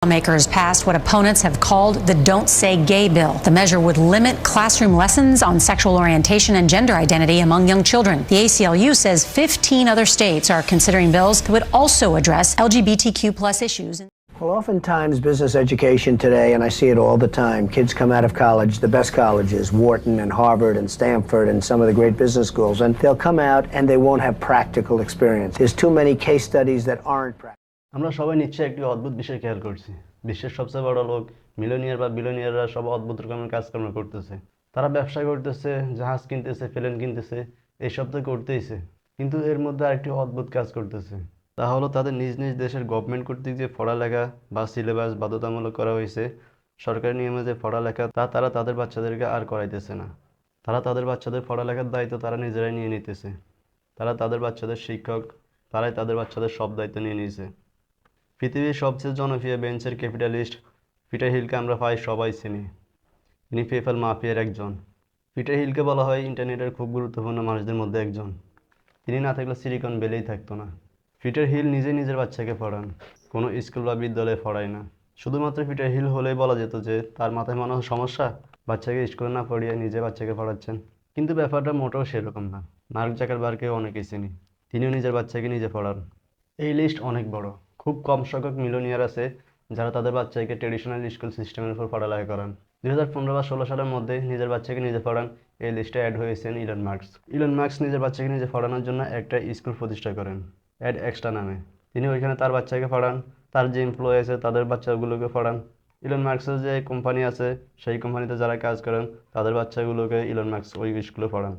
Lawmakers passed what opponents have called the Don't Say Gay bill. The measure would limit classroom lessons on sexual orientation and gender identity among young children. The ACLU says 15 other states are considering bills that would also address LGBTQ plus issues. Well, oftentimes business education today, and I see it all the time, kids come out of college, the best colleges, Wharton and Harvard and Stanford and some of the great business schools, and they'll come out and they won't have practical experience. There's too many case studies that aren't practical. আমরা সবাই নিশ্চয়ই একটি অদ্ভুত বিষয় খেয়াল করছি। বিশ্বের সবচেয়ে বড় লোক, মিলিয়নিয়ার বা বিলিয়নিয়াররা সব অদ্ভুত রকমের কাজকর্ম করতেছে। তারা ব্যবসা করতেছে, জাহাজ কিনতেছে, প্লেন কিনতেছে, এইসব তো করতেইছে। কিন্তু এর মধ্যে আরেকটি অদ্ভুত কাজ করতেছে। তা হলো তাদের নিজ নিজ দেশের গভর্নমেন্ট কর্তৃক যে পড়ালেখা বা সিলেবাস বাধ্যতামূলক করা হয়েছে, সরকারি নিয়মে যে পড়ালেখা তা তারা তাদের বাচ্চাদেরকে আর করাইতেছে না। তারা তাদের বাচ্চাদের পড়ালেখার দায়িত্ব তারা নিজেরাই নিয়ে নিতেছে। তারা তাদের বাচ্চাদের শিক্ষক, তারাই তাদের বাচ্চাদের সব দায়িত্ব নিয়ে নিয়েছে। পৃথিবীর সবচেয়ে জনপ্রিয় বেঞ্চের ক্যাপিটালিস্ট পিটার হিলকে আমরা প্রায় সবাই চিনি। ইনি পেপ্যাল মাফিয়ার একজন। পিটার হিলকে বলা হয় ইন্টারনেটের খুব গুরুত্বপূর্ণ মানুষদের মধ্যে একজন। তিনি না থাকলে সিলিকন ভ্যালিই থাকতো না। পিটার হিল নিজের বাচ্চাকে পড়ান, কোনো স্কুল বা বিদ্যালয়ে পড়ায় না। শুধুমাত্র পিটার হিল হলেই বলা যেত যে তার মাথায় মনে হয় সমস্যা, বাচ্চাকে স্কুলে না পড়িয়ে নিজে বাচ্চাকে পড়াচ্ছেন। কিন্তু ব্যাপারটা মোটেও সেরকম না। মার্ক জাকারবার্গকেও অনেকেই চিনি, তিনিও নিজের বাচ্চাকে নিজে পড়ান। এই লিস্ট অনেক বড়। খুব কম সংখ্যক মিলিয়নিয়ার আছে যারা তাদের বাচ্চাকে ট্রেডিশনাল স্কুল সিস্টেমের উপর পড়ালেখা করান। 2015 বা 16 সালের মধ্যে নিজের বাচ্চাকে নিজে পড়ান এই লিস্টে অ্যাড হয়েছেন ইলন মাস্ক। ইলন মাস্ক নিজের বাচ্চাকে নিজে পড়ানোর জন্য একটা স্কুল প্রতিষ্ঠা করেন অ্যাড এক্সট্রা নামে। তিনি ওইখানে তার বাচ্চাকে পড়ান, তার যে এমপ্লয়ি আছে তাদের বাচ্চাগুলোকে পড়ান। ইলন মাস্কের যে কোম্পানি আছে সেই কোম্পানিতে যারা কাজ করেন তাদের বাচ্চাগুলোকে ইলন মাস্ক ওই স্কুলে পড়ান।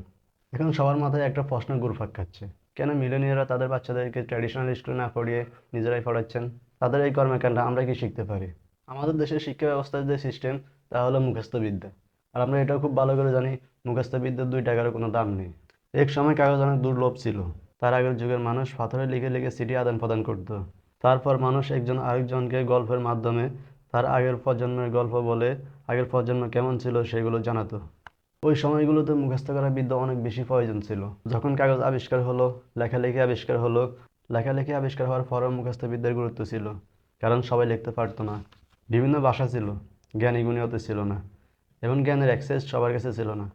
এখন সবার মাথায় একটা প্রশ্ন ঘুরপাক খাচ্ছে, কেন মিলিয়নিয়াররা তাদের বাচ্চাদেরকে ট্র্যাডিশনাল স্কুলে না পড়িয়ে নিজেরাই পড়াচ্ছেন? তাদের এই কর্মকাণ্ডে আমরা কি শিখতে পারি? আমাদের দেশের শিক্ষা ব্যবস্থার যে সিস্টেম তা হলো মুখস্থ বিদ্যা। আর আমরা এটাও খুব ভালো করে জানি মুখস্থ বিদ্যার 2 টাকারও কোনো দাম নেই। এক সময় কাগজ অনেক দুর্লভ ছিল। তার আগের যুগের মানুষ পাথরে লিখে লিখে চিঠি আদান প্রদান করত। তারপর মানুষ একজন আরেকজনকে গল্পের মাধ্যমে তার আগের প্রজন্মের গল্প বলে আগের প্রজন্ম কেমন ছিল সেগুলো জানাতো। ওই সময়গুলোতে মুখস্থ করা বিদ্যা অনেক বেশি প্রয়োজন ছিল। যখন কাগজ আবিষ্কার হলো, লেখালেখি আবিষ্কার হলো, লেখালেখি আবিষ্কার হওয়ার পরও মুখস্থ বিদ্যার গুরুত্ব ছিল, কারণ সবাই লিখতে পারতো না। বিভিন্ন ভাষা ছিল, জ্ঞানী গুণী অত ছিল না, এবং জ্ঞানের অ্যাক্সেস সবার কাছে ছিল না।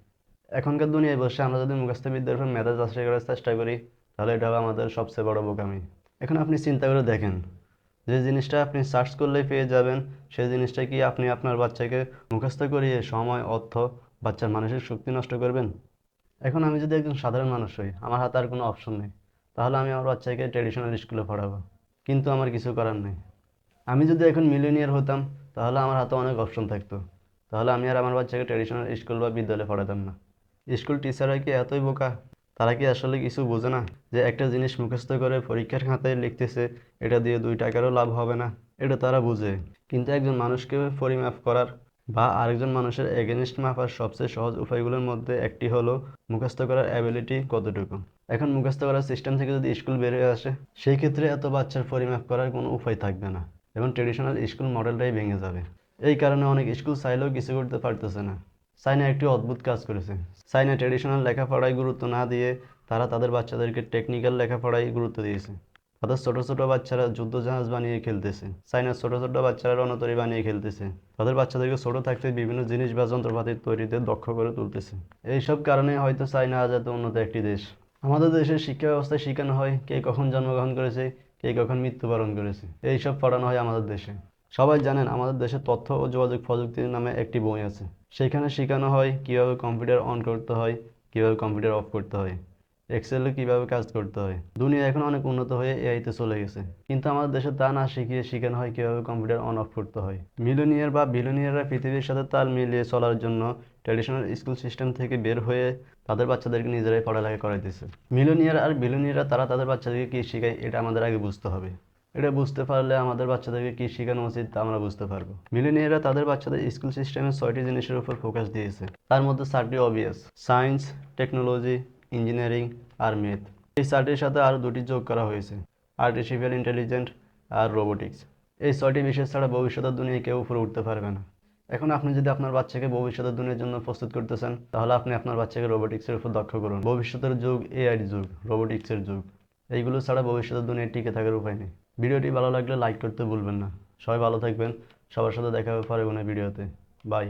এখনকার দুনিয়ায় বসে আমরা যদি মুখস্থ বিদ্যার উপর মেধা যাচাই করার চেষ্টা করি তাহলে এটা হবে আমাদের সবচেয়ে বড় বোকামি। এখন আপনি চিন্তা করে দেখেন, যে জিনিসটা আপনি সার্চ করলেই পেয়ে যাবেন সেই জিনিসটা কি আপনি আপনার বাচ্চাকে মুখস্থ করিয়ে সময়, অর্থ, বাচ্চার মানসিক শক্তি নষ্ট করবেন? এখন আমি যদি একজন সাধারণ মানুষ হই, আমার হাতে আর কোনো অপশন নেই, তাহলে আমি আমার বাচ্চাকে ট্র্যাডিশনাল স্কুলে পড়াবো, কিন্তু আমার কিছু করার নেই। আমি যদি এখন মিলিয়নিয়ার হতাম তাহলে আমার হাতে অনেক অপশন থাকতো, তাহলে আমি আর আমার বাচ্চাকে ট্র্যাডিশনাল স্কুল বা বিদ্যালয়ে পড়াতাম না। স্কুল টিচাররা কি এতই বোকা? তারা কি আসলে কিছু বোঝে না যে একটা জিনিস মুখস্থ করে পরীক্ষার খাতায় লিখতেছে, এটা দিয়ে 2 টাকারও লাভ হবে না? এটা তারা বুঝে, কিন্তু একজন মানুষকে পরিমাপ করার বা আরেকজন মানুষের এগেনস্ট মাপার সবচেয়ে সহজ উপায়গুলোর মধ্যে একটি হলো মুখস্থ করার অ্যাবিলিটি কতটুকু। এখন মুখস্থ করার সিস্টেম থেকে যদি স্কুল বের হয়ে আসে, সেই ক্ষেত্রে এত বাচ্চার পরিমাপ করার কোনো উপায় থাকবে না এবং ট্রেডিশনাল স্কুল মডেলটাই ভেঙে যাবে। এই কারণে অনেক স্কুল চাইলেও কিছু করতে পারতেছে না। চায়না একটি অদ্ভুত কাজ করেছে। চায়না ট্রেডিশনাল লেখাপড়ায় গুরুত্ব না দিয়ে তারা তাদের বাচ্চাদেরকে টেকনিক্যাল লেখাপড়ায় গুরুত্ব দিয়েছে। তাদের ছোট ছোট বাচ্চারা যুদ্ধজাহাজ বানিয়ে খেলতেছে, চায়নার ছোট ছোট বাচ্চারা রণতরী বানিয়ে খেলতেছে। তাদের বাচ্চাদেরকে ছোট থাকতে বিভিন্ন জিনিস বা যন্ত্রপাতি তৈরিতে দক্ষ করে তুলতেছে। এইসব কারণে হয়তো চায়না আজ এত উন্নত একটি দেশ। আমাদের দেশের শিক্ষা ব্যবস্থায় শেখানো হয় কে কখন জন্মগ্রহণ করেছে, কে কখন মৃত্যুবরণ করেছে, এইসব পড়ানো হয় আমাদের দেশে। সবাই জানেন আমাদের দেশে তথ্য ও যোগাযোগ প্রযুক্তি নামে একটি বই আছে, সেখানে শেখানো হয় কিভাবে কম্পিউটার অন করতে হয়, কিভাবে কম্পিউটার অফ করতে হয়, এক্সেলে কিভাবে কাজ করতে হয়। দুনিয়া এখন অনেক উন্নত হয়ে এআইতে চলে গেছে, কিন্তু আমাদের দেশে তা না শিখিয়ে শেখানো হয় কিভাবে কম্পিউটার অন অফ করতে হয়। মিলিয়নিয়ার বা বিলিয়নিয়াররা পৃথিবীর সাথে তাল মিলিয়ে চলার জন্য ট্র্যাডিশনাল স্কুল সিস্টেম থেকে বের হয়ে তাদের বাচ্চাদেরকে নিজেরাই পড়ালেখা করাইতেছে। মিলিয়নিয়ার আর বিলিয়নিয়াররা তারা তাদের বাচ্চাদেরকে কী শেখায় এটা আমাদের আগে বুঝতে হবে। এটা বুঝতে পারলে আমাদের বাচ্চাদেরকে কী শেখানো উচিত তা আমরা বুঝতে পারবো। মিলিয়নিয়াররা তাদের বাচ্চাদের স্কুল সিস্টেমে 6টি জিনিসের উপর ফোকাস দিয়েছে, তার মধ্যে 4টি অবভিয়াস: সায়েন্স, টেকনোলজি, ইঞ্জিনিয়ারিং আর ম্যাথ। এই 4টির সাথে আরও 2টি যোগ করা হয়েছে, আর্টিফিশিয়াল ইন্টেলিজেন্স আর রোবোটিক্স। এই 6টি বিষয় ছাড়া ভবিষ্যতের দুনিয়ায় কেউ উপরে উঠতে পারবে না। এখন আপনি যদি আপনার বাচ্চাকে ভবিষ্যতের দুনিয়ার জন্য প্রস্তুত করতেছেন তাহলে আপনি আপনার বাচ্চাকে রোবোটিক্সের উপর দক্ষ করুন। ভবিষ্যতের যুগ এআইর যুগ, রোবোটিক্সের যুগ। এইগুলো ছাড়া ভবিষ্যতের দুনিয়ায় টিকে থাকার উপায় নেই। ভিডিওটি ভালো লাগলে লাইক করতে ভুলবেন না। সবাই ভালো থাকবেন। সবার সাথে দেখা হবে পরের কোনো ভিডিওতে। বাই।